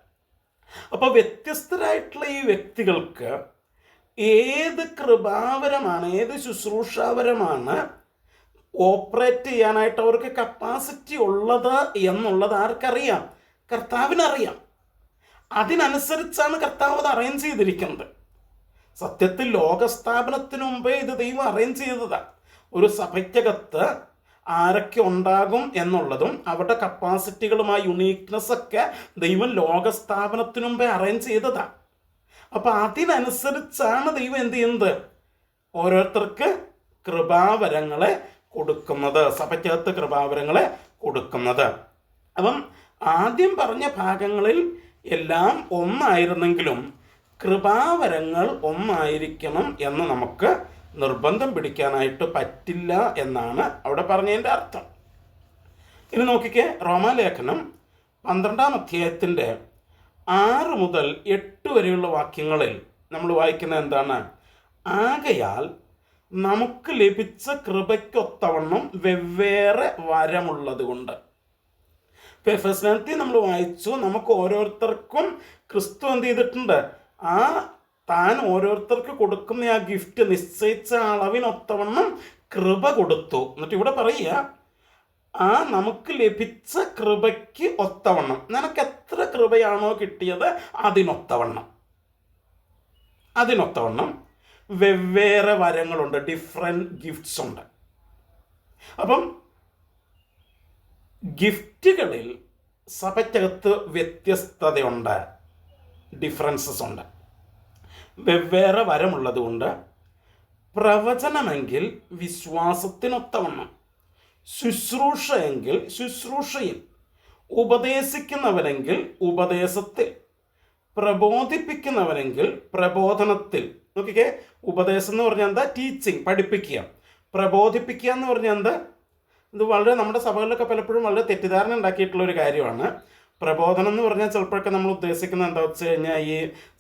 S1: അപ്പോൾ വ്യത്യസ്തരായിട്ടുള്ള ഈ വ്യക്തികൾക്ക് ഏത് കൃപാവരമാണ്, ഏത് ശുശ്രൂഷാവരമാണ് ഓപ്പറേറ്റ് ചെയ്യാനായിട്ട് അവർക്ക് കപ്പാസിറ്റി ഉള്ളത് എന്നുള്ളത് ആർക്കറിയാം? കർത്താവിനറിയാം. അതിനനുസരിച്ചാണ് കർത്താവ് അത് അറേഞ്ച് ചെയ്തിരിക്കുന്നത്. സത്യത്തിൽ ലോകസ്ഥാപനത്തിന് മുമ്പേ ഇത് ദൈവം അറേഞ്ച് ചെയ്തതാണ്. ഒരു സഭയ്ക്കകത്ത് ആരൊക്കെ ഉണ്ടാകും എന്നുള്ളതും അവരുടെ കപ്പാസിറ്റികളുമായി യുണീക്നെസ് ഒക്കെ ദൈവം ലോകസ്ഥാപനത്തിന് മുമ്പേ അറേഞ്ച് ചെയ്തതാണ്. അപ്പം അതിനനുസരിച്ചാണ് ദൈവം എന്ത് ചെയ്യുന്നത്? ഓരോരുത്തർക്ക് കൃപാവരങ്ങളെ കൊടുക്കുന്നത്, സഭയ്ക്കകത്ത് കൃപാവരങ്ങളെ കൊടുക്കുന്നത്. അപ്പം ആദ്യം പറഞ്ഞ ഭാഗങ്ങളിൽ എല്ലാം ഒന്നായിരുന്നെങ്കിലും കൃപാവരങ്ങൾ ഒന്നായിരിക്കണം എന്ന് നമുക്ക് നിർബന്ധം പിടിക്കാനായിട്ട് പറ്റില്ല എന്നാണ് അവിടെ പറഞ്ഞതിൻ്റെ അർത്ഥം. ഇനി നോക്കിക്കേ, റോമാലേഖനം 12-ാം അധ്യായത്തിൻ്റെ 6 മുതൽ 8 വരെയുള്ള വാക്യങ്ങളിൽ നമ്മൾ വായിക്കുന്നത് എന്താണ്? ആകയാൽ നമുക്ക് ലഭിച്ച കൃപയ്ക്കൊത്തവണ്ണം വെവ്വേറെ വരമുള്ളത് കൊണ്ട്. ഫെഫസ്നത്തിൽ നമ്മൾ വായിച്ചു, നമുക്ക് ഓരോരുത്തർക്കും ക്രിസ്തു എന്ത് ചെയ്തിട്ടുണ്ട്? താൻ ഓരോരുത്തർക്ക് കൊടുക്കുന്ന ആ ഗിഫ്റ്റ് നിശ്ചയിച്ച അളവിനൊത്തവണ്ണം കൃപ കൊടുത്തു. എന്നിട്ട് ഇവിടെ പറയുക, നമുക്ക് ലഭിച്ച കൃപയ്ക്ക് ഒത്തവണ്ണം, നിനക്ക് എത്ര കൃപയാണോ കിട്ടിയത് അതിനൊത്തവണ്ണം വെവ്വേറെ വരങ്ങളുണ്ട്, ഡിഫറെൻറ്റ് ഗിഫ്റ്റ്സ് ഉണ്ട്. അപ്പം ഗിഫ്റ്റുകളിൽ സഭയ്ക്കകത്ത് വ്യത്യസ്തതയുണ്ട്, ഡിഫറൻസസ് ഉണ്ട്. വെവ്വേറെ വരമുള്ളത് കൊണ്ട് പ്രവചനമെങ്കിൽ വിശ്വാസത്തിനൊത്തവണ്ണം, ശുശ്രൂഷ എങ്കിൽ ശുശ്രൂഷയിൽ, ഉപദേശിക്കുന്നവനെങ്കിൽ ഉപദേശത്തിൽ, പ്രബോധിപ്പിക്കുന്നവനെങ്കിൽ പ്രബോധനത്തിൽ. നോക്കിക്കേ, ഉപദേശം എന്ന് പറഞ്ഞാൽ എന്താ? ടീച്ചിങ്, പഠിപ്പിക്കുക. പ്രബോധിപ്പിക്കുക എന്ന് പറഞ്ഞാൽ എന്താ? ഇത് വളരെ നമ്മുടെ സഭകളിലൊക്കെ പലപ്പോഴും വളരെ തെറ്റിദ്ധാരണ ഉണ്ടാക്കിയിട്ടുള്ളൊരു കാര്യമാണ്. പ്രബോധനം എന്ന് പറഞ്ഞാൽ ചിലപ്പോഴൊക്കെ നമ്മൾ ഉദ്ദേശിക്കുന്നത് എന്താ വെച്ച് കഴിഞ്ഞാൽ, ഈ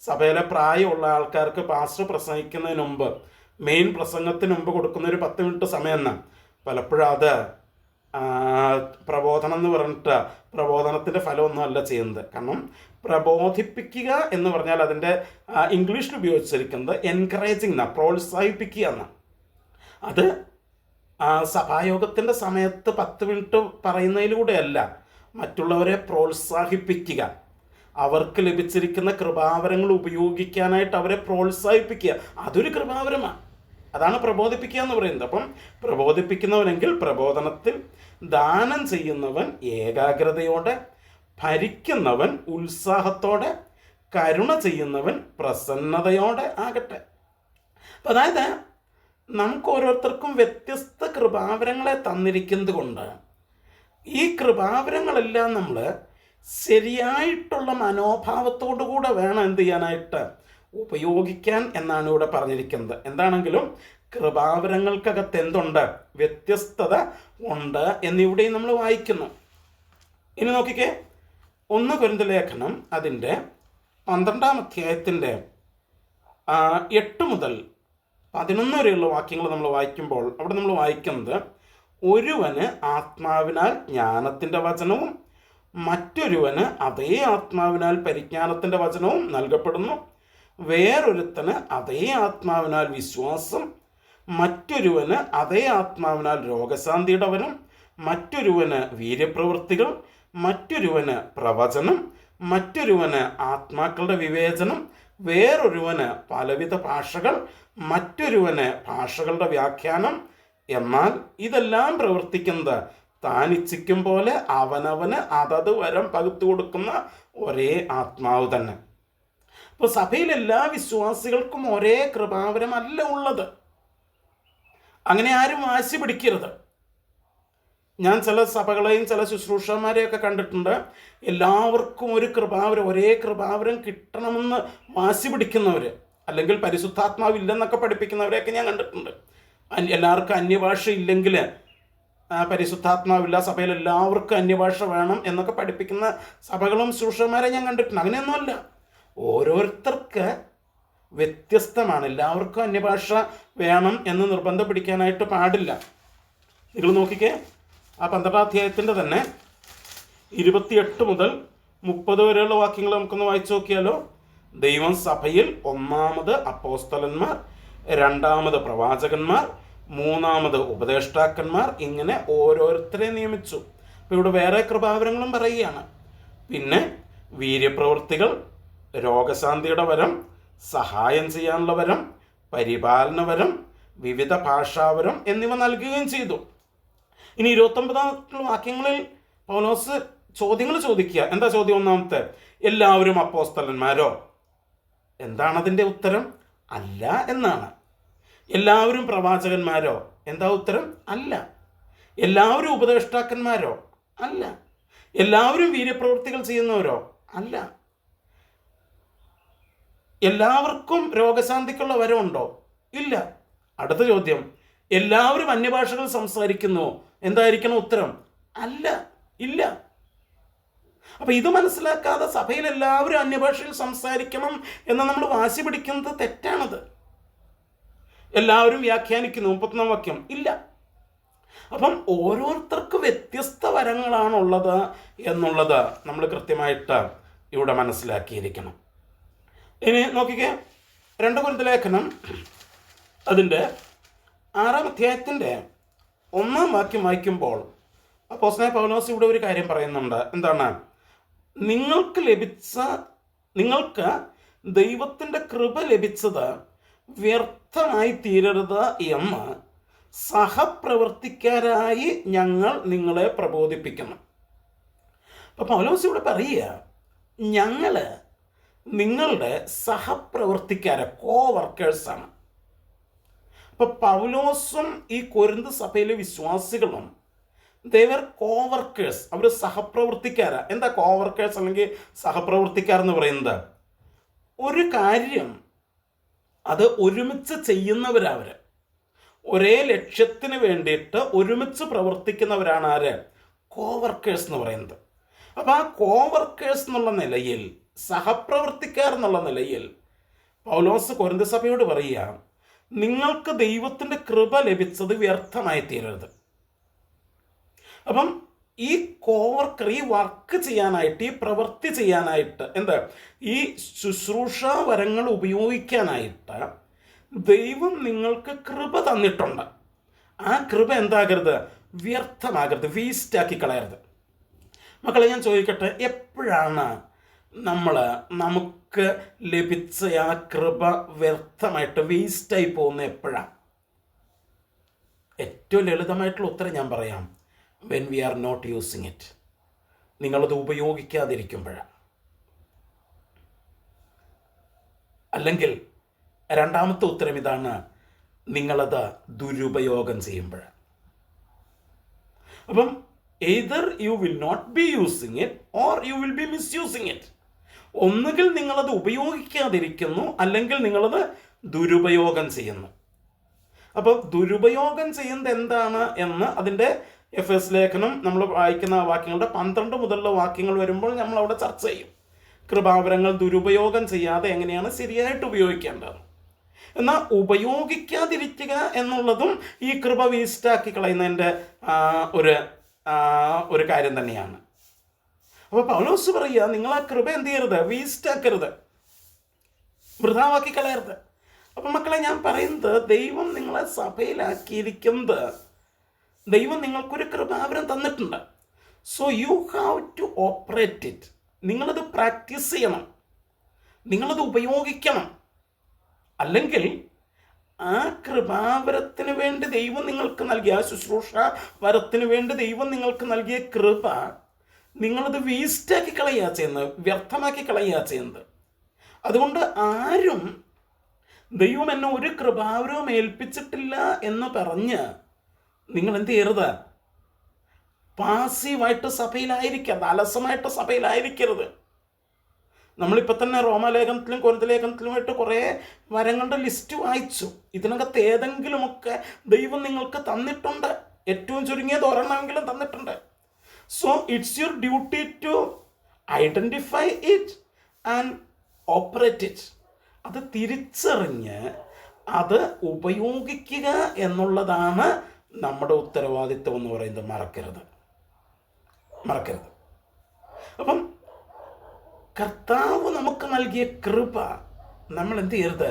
S1: സഭയിലെ പ്രായമുള്ള ആൾക്കാർക്ക് പാസ്റ്റർ പ്രസംഗിക്കുന്നതിന് മുമ്പ്, മെയിൻ പ്രസംഗത്തിന് മുമ്പ് കൊടുക്കുന്ന ഒരു 10 മിനിറ്റ് സമയം എന്നാണ്. പലപ്പോഴും അത് പ്രബോധനം എന്ന് പറഞ്ഞിട്ട് പ്രബോധനത്തിൻ്റെ ഫലമൊന്നും അല്ല ചെയ്യുന്നത്. കാരണം പ്രബോധിപ്പിക്കുക എന്ന് പറഞ്ഞാൽ അതിൻ്റെ ഇംഗ്ലീഷിൽ ഉപയോഗിച്ചിരിക്കുന്നത് എൻകറേജിങ് എന്നാണ്, പ്രോത്സാഹിപ്പിക്കുക എന്നാണ്. അത് സഭായോഗത്തിൻ്റെ സമയത്ത് 10 മിനിറ്റ് പറയുന്നതിലൂടെയല്ല, മറ്റുള്ളവരെ പ്രോത്സാഹിപ്പിക്കുക, അവർക്ക് ലഭിച്ചിരിക്കുന്ന കൃപാവരങ്ങൾ ഉപയോഗിക്കാനായിട്ട് അവരെ പ്രോത്സാഹിപ്പിക്കുക. അതൊരു കൃപാവരമാണ്. അതാണ് പ്രബോധിപ്പിക്കുക എന്ന് പറയുന്നത്. അപ്പം പ്രബോധിപ്പിക്കുന്നവനെങ്കിൽ പ്രബോധനത്തിൽ, ദാനം ചെയ്യുന്നവൻ ഏകാഗ്രതയോടെ, ഭരിക്കുന്നവൻ ഉത്സാഹത്തോടെ, കരുണ ചെയ്യുന്നവൻ പ്രസന്നതയോടെ ആകട്ടെ. അപ്പം അതായത് നമുക്ക് ഓരോരുത്തർക്കും വ്യത്യസ്ത കൃപാവരങ്ങളെ തന്നിരിക്കുന്നത് കൊണ്ട് ഈ കൃപാവരങ്ങളെല്ലാം നമ്മൾ ശരിയായിട്ടുള്ള മനോഭാവത്തോടു കൂടെ വേണം എന്ത് ചെയ്യാനായിട്ട്? ഉപയോഗിക്കാൻ എന്നാണ് ഇവിടെ പറഞ്ഞിരിക്കുന്നത്. എന്താണെങ്കിലും കൃപാവരങ്ങൾക്കകത്ത് എന്തുണ്ട്? വ്യത്യസ്തത ഉണ്ട് എന്നിവിടെയും നമ്മൾ വായിക്കുന്നു. ഇനി നോക്കിക്കേ, 1 കൊരിന്ത്യർ ലേഖനം അതിൻ്റെ 12-ാം അധ്യായത്തിൻ്റെ 8 മുതൽ 11 വരെയുള്ള വാക്യങ്ങൾ നമ്മൾ വായിക്കുമ്പോൾ അവിടെ നമ്മൾ വായിക്കുന്നത്, ഒരുവന് ആത്മാവിനാൽ ജ്ഞാനത്തിൻ്റെ വചനവും മറ്റൊരുവന് അതേ ആത്മാവിനാൽ പരിജ്ഞാനത്തിൻ്റെ വചനവും നൽകപ്പെടുന്നു. വേറൊരുത്തന് അതേ ആത്മാവിനാൽ വിശ്വാസം, മറ്റൊരുവന് അതേ ആത്മാവിനാൽ രോഗശാന്തിയുടെ വരം, മറ്റൊരുവന് വീര്യപ്രവൃത്തികൾ, മറ്റൊരുവന് പ്രവചനം, മറ്റൊരുവന് ആത്മാക്കളുടെ വിവേചനം, വേറൊരുവന് പലവിധ ഭാഷകൾ, മറ്റൊരുവന് ഭാഷകളുടെ വ്യാഖ്യാനം. എന്നാൽ ഇതെല്ലാം പ്രവർത്തിക്കുന്നത് താൻ ഇച്ഛിക്കും പോലെ അവനവന് അതത് വരം പകുത്തു കൊടുക്കുന്ന ഒരേ ആത്മാവ് തന്നെ. ഇപ്പോൾ സഭയിൽ എല്ലാ വിശ്വാസികൾക്കും ഒരേ കൃപാവരമല്ല ഉള്ളത്. അങ്ങനെ ആരും വാശി പിടിക്കരുത്. ഞാൻ ചില സഭകളെയും ചില ശുശ്രൂഷന്മാരെയൊക്കെ കണ്ടിട്ടുണ്ട്, എല്ലാവർക്കും ഒരു കൃപാവരം, ഒരേ കൃപാവരം കിട്ടണമെന്ന് വാശി പിടിക്കുന്നവർ, അല്ലെങ്കിൽ പരിശുദ്ധാത്മാവില്ലെന്നൊക്കെ പഠിപ്പിക്കുന്നവരെയൊക്കെ ഞാൻ കണ്ടിട്ടുണ്ട്. എല്ലാവർക്കും അന്യഭാഷ ഇല്ലെങ്കിൽ പരിശുദ്ധാത്മാവില്ല, സഭയിൽ എല്ലാവർക്കും അന്യഭാഷ വേണം എന്നൊക്കെ പഠിപ്പിക്കുന്ന സഭകളും ശുശ്രൂഷന്മാരെ ഞാൻ കണ്ടിട്ടുണ്ട്. അങ്ങനെയൊന്നുമല്ല, ഓരോരുത്തർക്ക് വ്യത്യസ്തമാണ്. എല്ലാവർക്കും അന്യഭാഷ വേണം എന്ന് നിർബന്ധം പിടിക്കാനായിട്ട് പാടില്ല. നിങ്ങൾ നോക്കിക്കേ, ആ 12-ാം അധ്യായത്തിൻ്റെ തന്നെ 28 മുതൽ 30 വരെയുള്ള വാക്യങ്ങൾ നമുക്കൊന്ന് വായിച്ചു നോക്കിയാലോ. ദൈവം സഭയിൽ 1-ാമത് അപ്പോസ്തലന്മാർ, 2-ാമത് പ്രവാചകന്മാർ, മൂന്നാമത് ഉപദേഷ്ടാക്കന്മാർ, ഇങ്ങനെ ഓരോരുത്തരെ നിയമിച്ചു. അപ്പോൾ ഇവിടെ വേറെ കൃപാവരങ്ങളും പറയുകയാണ്. പിന്നെ വീര്യപ്രവൃത്തികൾ, രോഗശാന്തിയുടെ വരം, സഹായം ചെയ്യാനുള്ള വരം, പരിപാലനവരം, വിവിധ ഭാഷാവരം എന്നിവ നൽകുകയും ചെയ്തു. ഇനി 29 വാക്യങ്ങളിൽ പൗലോസ് ചോദ്യങ്ങൾ ചോദിക്കുക. എന്താ ചോദ്യം? ഒന്നാമത്തെ, എല്ലാവരും അപ്പോസ്തലന്മാരോ? എന്താണ് അതിൻ്റെ ഉത്തരം? അല്ല എന്നാണ്. എല്ലാവരും പ്രവാചകന്മാരോ? എന്താ ഉത്തരം? അല്ല. എല്ലാവരും ഉപദേഷ്ടാക്കന്മാരോ? അല്ല. എല്ലാവരും വീര്യപ്രവൃത്തികൾ ചെയ്യുന്നവരോ? അല്ല. എല്ലാവർക്കും രോഗശാന്തിക്കുള്ള വരമുണ്ടോ? ഇല്ല. അടുത്ത ചോദ്യം, എല്ലാവരും അന്യഭാഷകൾ സംസാരിക്കുന്നുവോ? എന്തായിരിക്കണം ഉത്തരം? അല്ല, ഇല്ല. അപ്പൊ ഇത് മനസ്സിലാക്കാതെ സഭയിൽ എല്ലാവരും അന്യഭാഷയിൽ സംസാരിക്കണം എന്ന് നമ്മൾ വാശി പിടിക്കുന്നത് തെറ്റാണത്. എല്ലാവരും വ്യാഖ്യാനിക്കുന്നു 31 വാക്യം, ഇല്ല. അപ്പം ഓരോരുത്തർക്ക് വ്യത്യസ്ത വരങ്ങളാണുള്ളത് എന്നുള്ളത് നമ്മൾ കൃത്യമായിട്ട് ഇവിടെ മനസ്സിലാക്കിയിരിക്കണം. ഇനി നോക്കിക്കേ, 2 കൊരിന്ത്യർ ലേഖനം അതിൻ്റെ 6-ാം അധ്യായത്തിൻ്റെ 1-ാം വാക്യം വായിക്കുമ്പോൾ അപ്പോസ്തലനായ പൗലോസ് ഇവിടെ ഒരു കാര്യം പറയുന്നുണ്ട്. എന്താണ്? നിങ്ങൾക്ക് ദൈവത്തിൻ്റെ കൃപ ലഭിച്ചത് വ്യർത്ഥമായി തീരരുത് എന്ന് സഹപ്രവർത്തിക്കാരായി ഞങ്ങൾ നിങ്ങളെ പ്രബോധിപ്പിക്കുന്നു. അപ്പോൾ പൗലോസ് ഇവിടെ പറയുക, ഞങ്ങൾ നിങ്ങളുടെ സഹപ്രവർത്തിക്കാരെ, കോവർക്കേഴ്സാണ്. അപ്പോൾ പൗലോസും ഈ കൊരിന്ത് സഭയിലെ വിശ്വാസികളും ദേവർ കോവർക്കേഴ്സ്, അവർ സഹപ്രവർത്തിക്കാരാ. എന്താ കോവർക്കേഴ്സ് അല്ലെങ്കിൽ സഹപ്രവർത്തിക്കാരെന്ന് പറയുന്നത്? ഒരു കാര്യം അത് ഒരുമിച്ച് ചെയ്യുന്നവരവർ, ഒരേ ലക്ഷ്യത്തിന് വേണ്ടിയിട്ട് ഒരുമിച്ച് പ്രവർത്തിക്കുന്നവരാണ് ആര്? കോവർക്കേഴ്സ് എന്ന് പറയുന്നത്. അപ്പോൾ ആ കോവർക്കേഴ്സ് എന്നുള്ള നിലയിൽ, സഹപ്രവർത്തിക്കാർ എന്നുള്ള നിലയിൽ പൗലോസ് കൊരിന്ത് സഭയോട് പറയുക, നിങ്ങൾക്ക് ദൈവത്തിൻ്റെ കൃപ ലഭിച്ചത് വ്യർത്ഥമായി തീരരുത്. അപ്പം ഈ കോവർക്കർ, ഈ വർക്ക് ചെയ്യാനായിട്ട്, ഈ പ്രവൃത്തി ചെയ്യാനായിട്ട്, എന്താ, ഈ ശുശ്രൂഷ വരങ്ങൾ ഉപയോഗിക്കാനായിട്ട് ദൈവം നിങ്ങൾക്ക് കൃപ തന്നിട്ടുണ്ട്. ആ കൃപ എന്താകരുത്? വ്യർത്ഥമാകരുത്, വേസ്റ്റാക്കി കളയരുത്. മക്കളെ, ഞാൻ ചോദിക്കട്ടെ, എപ്പോഴാണ് നമുക്ക് ലഭിച്ച ആ കൃപ വ്യർത്ഥമായിട്ട് വേസ്റ്റായി പോകുന്നത്? എപ്പോഴാണ്? ഏറ്റവും ലളിതമായിട്ടുള്ള ഉത്തരം ഞാൻ പറയാം, when we are not using it. നിങ്ങളത് ഉപയോഗിക്കാതിരിക്കുമ്പോഴാണ്. അല്ലെങ്കിൽ രണ്ടാമത്തെ ഉത്തരം ഇതാണ്, നിങ്ങളത് ദുരുപയോഗം ചെയ്യുമ്പോഴാണ്. അപ്പം either you will not be using it or you will be misusing it. ഒന്നുകിൽ നിങ്ങളത് ഉപയോഗിക്കാതിരിക്കുന്നു, അല്ലെങ്കിൽ നിങ്ങളത് ദുരുപയോഗം ചെയ്യുന്നു. അപ്പം ദുരുപയോഗം ചെയ്യുന്നത് എന്താണ് എന്ന് അതിൻ്റെ എഫേസ് ലേഖനം നമ്മൾ വായിക്കുന്ന വാക്യങ്ങളുടെ 12 മുതലുള്ള വാക്യങ്ങൾ വരുമ്പോൾ നമ്മൾ അവിടെ ചർച്ച ചെയ്യും. കൃപാവരങ്ങൾ ദുരുപയോഗം ചെയ്യാതെ എങ്ങനെയാണ് ശരിയായിട്ട് ഉപയോഗിക്കേണ്ടത്. എന്നാൽ ഉപയോഗിക്കാതിരിക്കുക എന്നുള്ളതും ഈ കൃപ വേസ്റ്റാക്കി കളയുന്നതിൻ്റെ ഒരു കാര്യം തന്നെയാണ്. അപ്പോൾ പൗലോസ് പറയുക, നിങ്ങൾ ആ കൃപ എന്ത് ചെയ്യരുത്? വേസ്റ്റാക്കരുത്, വൃഥാവാക്കി കളയരുത്. അപ്പം മക്കളെ, ഞാൻ പറയുന്നത്, ദൈവം നിങ്ങളെ സഭയിലാക്കിയിരിക്കുന്നത്, ദൈവം നിങ്ങൾക്കൊരു കൃപാവരം തന്നിട്ടുണ്ട്. So you have to operate it. നിങ്ങളത് പ്രാക്ടീസ് ചെയ്യണം, നിങ്ങളത് ഉപയോഗിക്കണം. അല്ലെങ്കിൽ ആ കൃപാവരത്തിന് വേണ്ടി ദൈവം നിങ്ങൾക്ക് നൽകിയ, ആ ശുശ്രൂഷ വരത്തിന് വേണ്ടി ദൈവം നിങ്ങൾക്ക് നൽകിയ കൃപ നിങ്ങളത് വേസ്റ്റാക്കി കളയുക ചെയ്യുന്നത്, വ്യർത്ഥമാക്കി കളയുക ചെയ്യുന്നത്. അതുകൊണ്ട് ആരും ദൈവം എന്നെ ഒരു കൃപാവരവും ഏൽപ്പിച്ചിട്ടില്ല എന്ന് പറഞ്ഞ് നിങ്ങൾ എന്ത് ചെയ്യരുത്? പാസീവായിട്ട് സഭയിലായിരിക്കരുത്, അലസമായിട്ട് സഭയിലായിരിക്കരുത്. നമ്മളിപ്പോൾ തന്നെ റോമാലേഖനത്തിലും കൊരിന്ത്യർ ലേഖനത്തിലുമായിട്ട് കുറേ വരങ്ങളുടെ ലിസ്റ്റ് വായിച്ചു. ഇതിനകത്ത് ഏതെങ്കിലുമൊക്കെ ദൈവം നിങ്ങൾക്ക് തന്നിട്ടുണ്ട്, ഏറ്റവും ചുരുങ്ങിയത് ഒരെണ്ണമെങ്കിലും തന്നിട്ടുണ്ട്. So it's your duty to identify it and operate it. അത് തിരിച്ചറിഞ്ഞ് അത് ഉപയോഗിക്കുക എന്നുള്ളതാണ് നമ്മുടെ ഉത്തരവാദിത്വം എന്ന് പറയുന്നത്. മറക്കരുത്. അപ്പം കർത്താവ് നമുക്ക് നൽകിയ കൃപ നമ്മൾ എന്ത് ചെയ്യരുത്?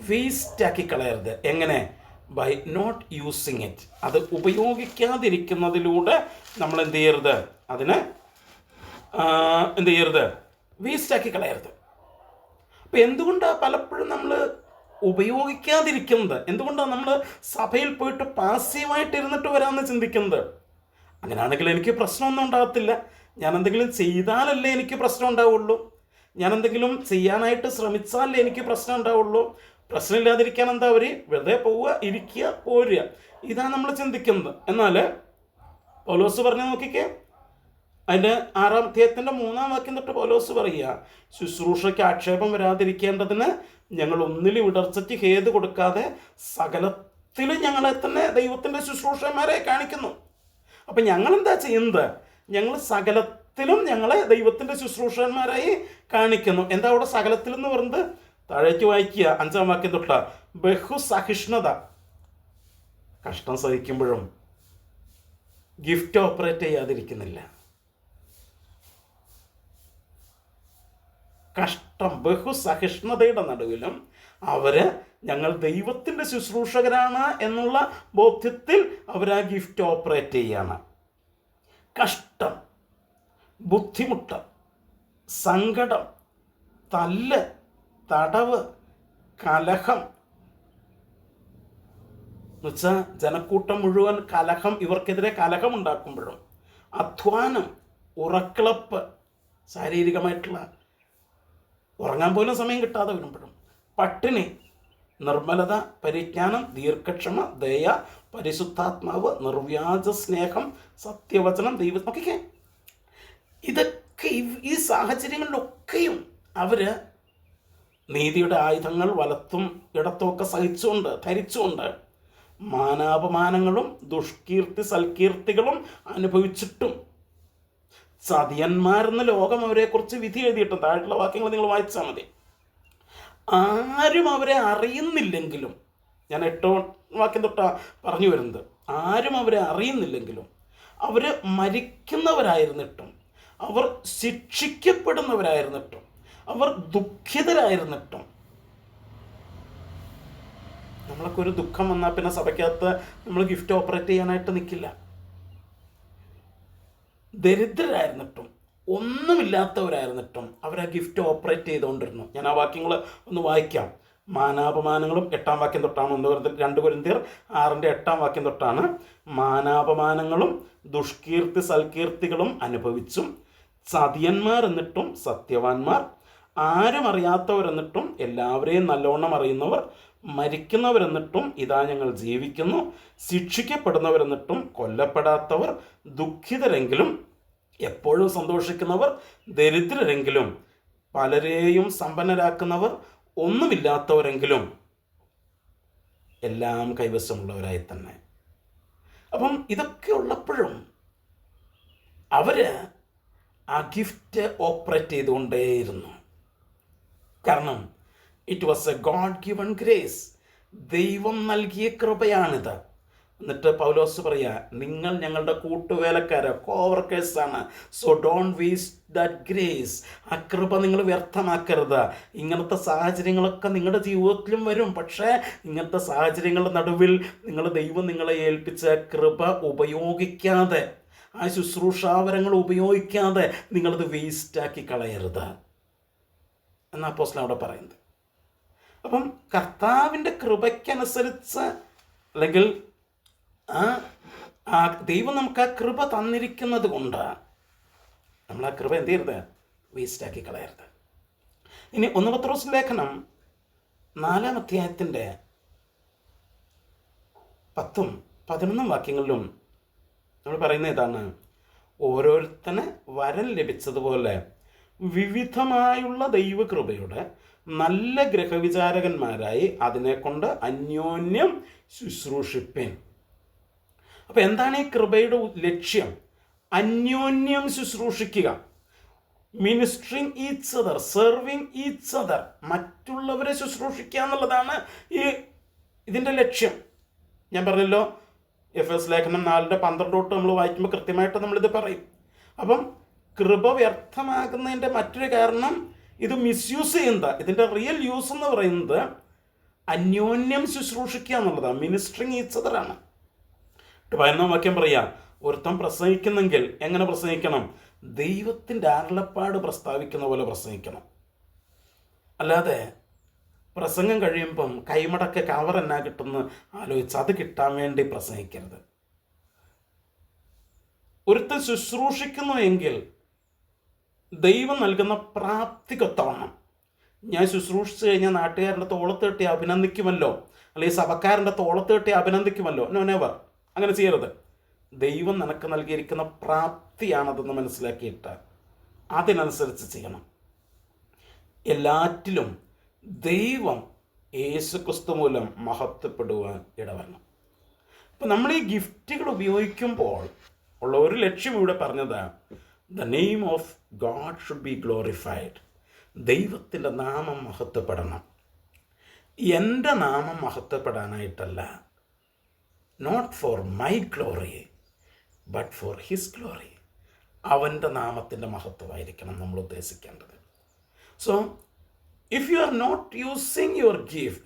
S1: വേസ്റ്റാക്കി കളയരുത്. എങ്ങനെ? By not using it. അത് ഉപയോഗിക്കാതിരിക്കുന്നതിലൂടെ നമ്മൾ എന്ത് ചെയ്യരുത്, അതിനെ എന്ത് ചെയ്യരുത്, വേസ്റ്റാക്കി കളയരുത്. അപ്പം എന്തുകൊണ്ടാണ് പലപ്പോഴും നമ്മൾ ഉപയോഗിക്കാതിരിക്കുന്നത്? എന്തുകൊണ്ടാണ് നമ്മൾ സഭയിൽ പോയിട്ട് പാസീവായിട്ട് ഇരുന്നിട്ട് വരാമെന്ന് ചിന്തിക്കുന്നത്? അങ്ങനെയാണെങ്കിൽ എനിക്ക് പ്രശ്നമൊന്നും ഉണ്ടാകത്തില്ല. ഞാൻ എന്തെങ്കിലും ചെയ്താലല്ലേ എനിക്ക് പ്രശ്നം ഉണ്ടാവുള്ളൂ. ഞാൻ എന്തെങ്കിലും ചെയ്യാനായിട്ട് ശ്രമിച്ചാലേ എനിക്ക് പ്രശ്നം ഉണ്ടാവുള്ളൂ. പ്രശ്നമില്ലാതിരിക്കാൻ എന്താ അവർ വെറുതെ പോവുക, ഇരിക്കുക, പോരുക. ഇതാണ് നമ്മൾ ചിന്തിക്കുന്നത്. എന്നാൽ പൗലോസ് പറഞ്ഞു നോക്കിക്കേ, അതിൻ്റെ 6-ാം അധ്യായത്തിൻ്റെ 3-ാം വാക്യം തൊട്ട് പൗലോസ് പറയുക, ശുശ്രൂഷയ്ക്ക് ആക്ഷേപം വരാതിരിക്കേണ്ടതിന് ഞങ്ങൾ ഒന്നിലും ഇടർച്ചയ്ക്ക് ഹേതു കൊടുക്കാതെ സകലത്തിലും ഞങ്ങളെ തന്നെ ദൈവത്തിൻ്റെ ശുശ്രൂഷന്മാരെ കാണിക്കുന്നു. അപ്പം ഞങ്ങളെന്താ ചെയ്യുന്നത്? ഞങ്ങൾ സകലത്തിലും ഞങ്ങളെ ദൈവത്തിൻ്റെ ശുശ്രൂഷന്മാരായി കാണിക്കുന്നു. എന്താ അവിടെ സകലത്തിൽ എന്ന് പറയുന്നത്? താഴേക്ക് വായിക്കുക, 5-ാം വാക്യം തൊട്ട, ബഹുസഹിഷ്ണുത. കഷ്ടം സഹിക്കുമ്പോഴും ഗിഫ്റ്റ് ഓപ്പറേറ്റ് ചെയ്യാതിരിക്കുന്നില്ല. കഷ്ടം, ബഹുസഹിഷ്ണുതയുടെ നടുവിലും ഞങ്ങൾ ദൈവത്തിൻ്റെ ശുശ്രൂഷകരാണ് എന്നുള്ള ബോധ്യത്തിൽ അവർ ആ ഗിഫ്റ്റ് ഓപ്പറേറ്റ് ചെയ്യാണ്. കഷ്ടം, ബുദ്ധിമുട്ട്, സങ്കടം, തല്ല്, തടവ്, കലഹം എന്നുവെച്ചാൽ ജനക്കൂട്ടം മുഴുവൻ കലഹം, ഇവർക്കെതിരെ കലഹം ഉണ്ടാക്കുമ്പോഴും, അധ്വാനം, ഉറക്കിളപ്പ്, ശാരീരികമായിട്ടുള്ള ഉറങ്ങാൻ പോലും സമയം കിട്ടാതെ വരുമ്പോഴും, പട്ടിണി, നിർമ്മലത, പരിജ്ഞാനം, ദീർഘക്ഷമ, ദയ, പരിശുദ്ധാത്മാവ്, നിർവ്യാജ സ്നേഹം, സത്യവചനം, ദൈവം. നോക്കിക്കേ, ഇതൊക്കെ ഈ സാഹചര്യങ്ങളിലൊക്കെയും അവർ നീതിയുടെ ആയുധങ്ങൾ വലത്തും ഇടത്തുമൊക്കെ സഹിച്ചുകൊണ്ട്, ധരിച്ചുകൊണ്ട്, മാനാപമാനങ്ങളും ദുഷ്കീർത്തി സൽകീർത്തികളും അനുഭവിച്ചിട്ടും ചതിയന്മാരെന്ന് ലോകം അവരെക്കുറിച്ച് വിധി എഴുതിയിട്ടും, താഴെയുള്ള വാക്യങ്ങൾ നിങ്ങൾ വായിച്ചാൽ മതി. ആരും അവരെ അറിയുന്നില്ലെങ്കിലും, ഞാൻ 8-ാം വാക്യം തൊട്ടാ പറഞ്ഞു വരുന്നത്, ആരും അവരെ അറിയുന്നില്ലെങ്കിലും, അവർ മരിക്കുന്നവരായിരുന്നിട്ടും, അവർ ശിക്ഷിക്കപ്പെടുന്നവരായിരുന്നിട്ടും, അവർ ദുഃഖിതരായിരുന്നിട്ടും, നമ്മളൊക്കെ ഒരു ദുഃഖം വന്നാൽ പിന്നെ സഭയ്ക്കകത്ത് നമ്മൾ ഗിഫ്റ്റ് ഓപ്പറേറ്റ് ചെയ്യാനായിട്ട് നിൽക്കില്ല. ദരിദ്രരായിരുന്നിട്ടും ഒന്നുമില്ലാത്തവരായിരുന്നിട്ടും അവർ ആ ഗിഫ്റ്റ് ഓപ്പറേറ്റ് ചെയ്തുകൊണ്ടിരുന്നു. ഞാൻ ആ വാക്യങ്ങൾ ഒന്ന് വായിക്കാം. മാനാപമാനങ്ങളും 8-ാം വാക്യം തൊട്ടാണ്. 2 കൊരിന്ത്യർ 6-ന്റെ 8-ാം വാക്യം തൊട്ടാണ്. മാനാപമാനങ്ങളും ദുഷ്കീർത്തി സൽകീർത്തികളും അനുഭവിച്ചും, ചതിയന്മാർ എന്നിട്ടും സത്യവാന്മാർ, ആരും അറിയാത്തവരെന്നിട്ടും എല്ലാവരെയും നല്ലോണം അറിയുന്നവർ, മരിക്കുന്നവരെന്നിട്ടും ഇതാ ഞങ്ങൾ ജീവിക്കുന്നു, ശിക്ഷിക്കപ്പെടുന്നവരെന്നിട്ടും കൊല്ലപ്പെടാത്തവർ, ദുഃഖിതരെങ്കിലും എപ്പോഴും സന്തോഷിക്കുന്നവർ, ദരിദ്രരെങ്കിലും പലരെയും സമ്പന്നരാക്കുന്നവർ, ഒന്നുമില്ലാത്തവരെങ്കിലും എല്ലാം കൈവശമുള്ളവരായി തന്നെ. അപ്പം ഇതൊക്കെ ഉള്ളപ്പോഴും അവർ ആ ഗിഫ്റ്റ് ഓപ്പറേറ്റ് ചെയ്തുകൊണ്ടേയിരുന്നു. കാരണം it was a God given grace. ദൈവം നൽകിയ കൃപയാണിത്. എന്നിട്ട് പൗലോസ് പറയാ, നിങ്ങൾ ഞങ്ങളുടെ കൂട്ടുവേലക്കാര്, കോവർക്കേഴ്സാണ്. So don't waste that grace. ആ കൃപ നിങ്ങൾ വ്യർത്ഥമാക്കരുത്. ഇങ്ങനത്തെ സാഹചര്യങ്ങളൊക്കെ നിങ്ങളുടെ ജീവിതത്തിലും വരും. പക്ഷേ ഇങ്ങനത്തെ സാഹചര്യങ്ങളുടെ നടുവിൽ ദൈവം നിങ്ങളെ ഏൽപ്പിച്ച കൃപ ഉപയോഗിക്കാതെ, ആ ശുശ്രൂഷാവരങ്ങൾ ഉപയോഗിക്കാതെ നിങ്ങളത് വേസ്റ്റാക്കി കളയരുത് എന്നാ അപ്പോസ്തലൻ അവിടെ പറയുന്നത്. അപ്പം കർത്താവിൻ്റെ കൃപയ്ക്കനുസരിച്ച്, അല്ലെങ്കിൽ ആ ദൈവം നമുക്ക് ആ കൃപ തന്നിരിക്കുന്നത് കൊണ്ട് നമ്മൾ ആ കൃപ എന്ത് ചെയ്യരുത്, വേസ്റ്റാക്കി കളയരുത്. ഇനി 1 പത്രോസ് ലേഖനം 4-ാം അധ്യായത്തിൻ്റെ 10-ഉം 11-ഉം വാക്യങ്ങളിലും നമ്മൾ പറയുന്ന ഇതാണ്, ഓരോരുത്തന് വരം ലഭിച്ചതുപോലെ വിവിധമായുള്ള ദൈവകൃപയുടെ നല്ല ഗ്രഹവിചാരകന്മാരായി അതിനെക്കൊണ്ട് അന്യോന്യം ശുശ്രൂഷിപ്പിൻ. അപ്പം എന്താണ് ഈ കൃപയുടെ ലക്ഷ്യം? അന്യോന്യം ശുശ്രൂഷിക്കുക. Ministering each other, serving each other. മറ്റുള്ളവരെ ശുശ്രൂഷിക്കുക എന്നുള്ളതാണ് ഇതിൻ്റെ ലക്ഷ്യം. ഞാൻ പറഞ്ഞല്ലോ, എഫേസ്യ ലേഖനം 4-ന്റെ 12 തൊട്ട് നമ്മൾ വായിക്കുമ്പോൾ കൃത്യമായിട്ട് നമ്മളിത് പറയും. അപ്പം കൃപ വ്യർത്ഥമാകുന്നതിൻ്റെ മറ്റൊരു കാരണം ഇത് മിസ്യൂസ് ചെയ്യുന്നത്. ഇതിൻ്റെ റിയൽ യൂസ് എന്ന് പറയുന്നത് അന്യോന്യം ശുശ്രൂഷിക്കുക എന്നുള്ളതാണ്. മിനിസ്ട്രിങ് ഈച്ച് അതറാണ്. 11 വാക്യം പറയാം, ഒരുത്തം പ്രസംഗിക്കുന്നെങ്കിൽ എങ്ങനെ പ്രസംഗിക്കണം? ദൈവത്തിൻ്റെ അരുളപ്പാട് പ്രസ്താവിക്കുന്ന പോലെ പ്രസംഗിക്കണം. അല്ലാതെ പ്രസംഗം കഴിയുമ്പം കൈമടക്ക് കവർ എന്നാ കിട്ടുമെന്ന് ആലോചിച്ച് അത് കിട്ടാൻ വേണ്ടി പ്രസംഗിക്കരുത്. ഒരുത്തൻ ശുശ്രൂഷിക്കുന്നു എങ്കിൽ ദൈവം നൽകുന്ന പ്രാപ്തിക്കൊത്തവണ്ണം, ഞാൻ ശുശ്രൂഷിച്ചു കഴിഞ്ഞാൽ നാട്ടുകാരൻ്റെ തോളത്ത് കെട്ടി അഭിനന്ദിക്കുമല്ലോ, അല്ലെങ്കിൽ സഭക്കാരൻ്റെ തോളത്ത് കെട്ടി അഭിനന്ദിക്കുമല്ലോ, നോ നെവർ. അങ്ങനെ ചെയ്യരുത്. ദൈവം നിനക്ക് നൽകിയിരിക്കുന്ന പ്രാപ്തിയാണതെന്ന് മനസ്സിലാക്കിയിട്ട് അതിനനുസരിച്ച് ചെയ്യണം. എല്ലാറ്റിലും ദൈവം യേശുക്രിസ്തു മൂലം മഹത്വപ്പെടുവാൻ ഇടവരണം. അപ്പം നമ്മൾ ഈ ഗിഫ്റ്റുകൾ ഉപയോഗിക്കുമ്പോൾ ഉള്ള ഒരു ലക്ഷ്യം ഇവിടെ പറഞ്ഞത്, the name of God should be glorified. ദൈവത്തിൻ്റെ നാമം മഹത്വപ്പെടണം. എൻ്റെ നാമം മഹത്വപ്പെടാനായിട്ടല്ല, not for my glory but for his glory. അവൻ്റെ നാമത്തിൻ്റെ മഹത്വമായിരിക്കണം നമ്മൾ ഉദ്ദേശിക്കേണ്ടത്. So if you are not using your gift,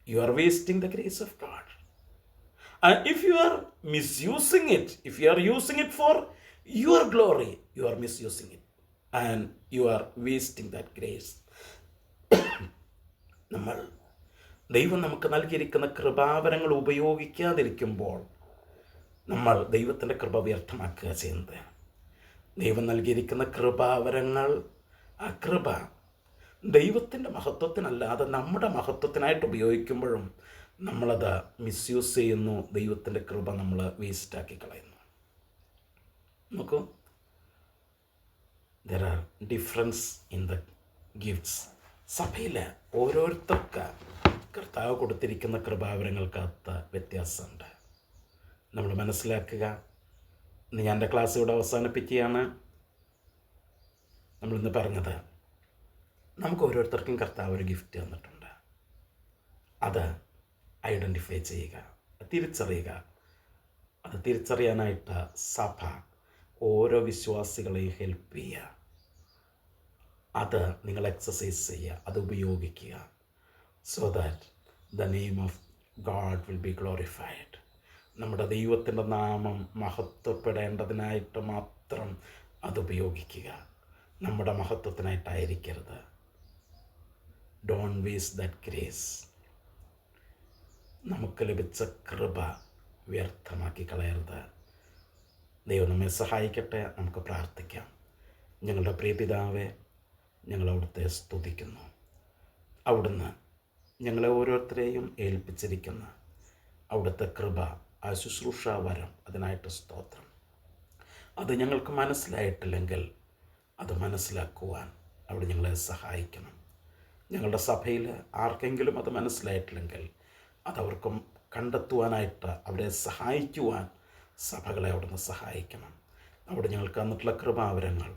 S1: you are wasting the grace of God. And if you are misusing it, if you are using it for your glory, you are misusing it and you are wasting that grace. നമ്മൾ ദൈവം നമുക്ക് നൽകിയിരിക്കുന്ന കൃപാവരങ്ങൾ ഉപയോഗിക്കാതിരിക്കുമ്പോൾ നമ്മൾ ദൈവത്തിൻ്റെ കൃപ വ്യർത്ഥമാക്കുക ചെയ്യുന്നത്. ദൈവം നൽകിയിരിക്കുന്ന കൃപാവരങ്ങൾ, ആ കൃപ ദൈവത്തിൻ്റെ മഹത്വത്തിനല്ലാതെ നമ്മുടെ മഹത്വത്തിനായിട്ട് ഉപയോഗിക്കുമ്പോഴും നമ്മളത് മിസ്യൂസ് ചെയ്യുന്നു. ദൈവത്തിൻ്റെ കൃപ നമ്മൾ വേസ്റ്റാക്കി കളയുന്നു. നോക്കൂ, there are difference in the gifts. സഭയിൽ ഓരോരുത്തർക്ക് കർത്താവ് കൊടുത്തിരിക്കുന്ന കൃപാവരങ്ങൾക്കകത്ത് വ്യത്യാസമുണ്ട്. നമ്മൾ മനസ്സിലാക്കുക. ഇന്ന് ഞാൻ എൻ്റെ ക്ലാസ് ഇവിടെ അവസാനിപ്പിക്കുകയാണ്. നമ്മളിന്ന് പറഞ്ഞത്, നമുക്ക് ഓരോരുത്തർക്കും കർത്താവ് ഒരു ഗിഫ്റ്റ് തന്നിട്ടുണ്ട്. അത് ഐഡൻറ്റിഫൈ ചെയ്യുക, തിരിച്ചറിയുക. അത് തിരിച്ചറിയാനായിട്ട് സഭ ഓരോ വിശ്വാസികളെയും ഹെൽപ്പ് ചെയ്യുക. അത് നിങ്ങൾ എക്സസൈസ് ചെയ്യുക, അത് ഉപയോഗിക്കുക. So that the name of God will be glorified. നമ്മുടെ ദൈവത്തിൻ്റെ നാമം മഹത്വപ്പെടേണ്ടതിനായിട്ട് മാത്രം അത് ഉപയോഗിക്കുക, നമ്മുടെ മഹത്വത്തിനായിട്ടായിരിക്കരുത്. Don't waste that grace. നമുക്ക് ലഭിച്ച കൃപ വ്യർത്ഥമാക്കി കളയരുത്. ദൈവം നമ്മെ സഹായിക്കട്ടെ. നമുക്ക് പ്രാർത്ഥിക്കാം. ഞങ്ങളുടെ പ്രിയ പിതാവേ, ഞങ്ങൾ അവിടുത്തെ സ്തുതിക്കുന്നു. അവിടുന്ന് ഞങ്ങളെ ഓരോരുത്തരെയും ഏൽപ്പിച്ചിരിക്കുന്ന അവിടുത്തെ കൃപ, ആ ശുശ്രൂഷാവരം, അതിനായിട്ട് സ്തോത്രം. അത് ഞങ്ങൾക്ക് മനസ്സിലായിട്ടില്ലെങ്കിൽ അത് മനസ്സിലാക്കുവാൻ അവിടെ ഞങ്ങളെ സഹായിക്കണം. ഞങ്ങളുടെ സഭയിൽ ആർക്കെങ്കിലും അത് മനസ്സിലായിട്ടില്ലെങ്കിൽ അതവർക്കും കണ്ടെത്തുവാനായിട്ട് അവരെ സഹായിക്കുവാൻ സഭകളെ അവിടുന്ന് സഹായിക്കണം. അവിടെ ഞങ്ങൾക്ക് തന്നിട്ടുള്ള കൃപാവരങ്ങൾ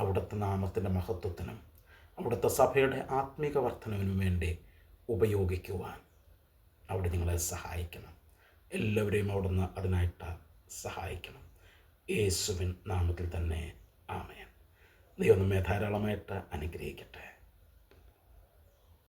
S1: അവിടുത്തെ നാമത്തിൻ്റെ മഹത്വത്തിനും അവിടുത്തെ സഭയുടെ ആത്മീക വർധനവിനും വേണ്ടി ഉപയോഗിക്കുവാൻ അവിടെ ഞങ്ങളെ സഹായിക്കണം. എല്ലാവരെയും അവിടുന്ന് അതിനായിട്ട് സഹായിക്കണം. യേശുവിൻ നാമത്തിൽ തന്നെ ആമേൻ. ദൈവം നമ്മെ ധാരാളമായിട്ട് അനുഗ്രഹിക്കട്ടെ.